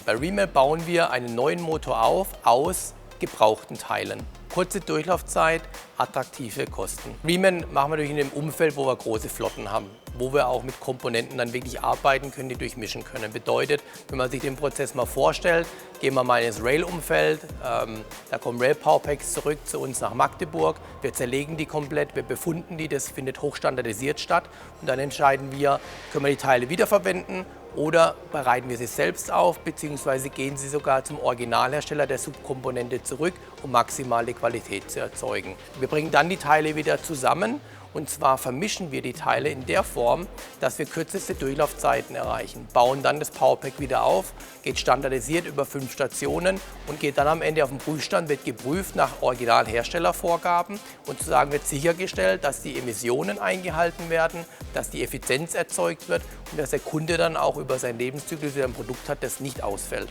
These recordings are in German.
Bei Reman bauen wir einen neuen Motor auf aus gebrauchten Teilen. Kurze Durchlaufzeit, attraktive Kosten. Reman machen wir natürlich in einem Umfeld, wo wir große Flotten haben, wo wir auch mit Komponenten dann wirklich arbeiten können, die durchmischen können. Bedeutet, wenn man sich den Prozess mal vorstellt, gehen wir mal ins Rail-Umfeld, da kommen Rail-Powerpacks zurück zu uns nach Magdeburg, wir zerlegen die komplett, wir befunden die, das findet hochstandardisiert statt und dann entscheiden wir, können wir die Teile wiederverwenden oder bereiten wir sie selbst auf, beziehungsweise gehen sie sogar zum Originalhersteller der Subkomponente zurück, um maximale Qualität zu erzeugen. Wir bringen dann die Teile wieder zusammen und zwar vermischen wir die Teile in der Form, dass wir kürzeste Durchlaufzeiten erreichen, bauen dann das Powerpack wieder auf, geht standardisiert über 5 Stationen und geht dann am Ende auf den Prüfstand, wird geprüft nach Originalherstellervorgaben und sozusagen wird sichergestellt, dass die Emissionen eingehalten werden, dass die Effizienz erzeugt wird und dass der Kunde dann auch über seinen Lebenszyklus wieder ein Produkt hat, das nicht ausfällt.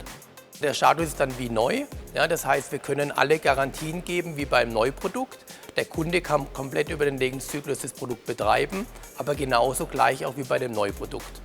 Der Status ist dann wie neu, ja, das heißt, wir können alle Garantien geben wie beim Neuprodukt. Der Kunde kann komplett über den Lebenszyklus das Produkt betreiben, aber genauso gleich auch wie bei dem Neuprodukt.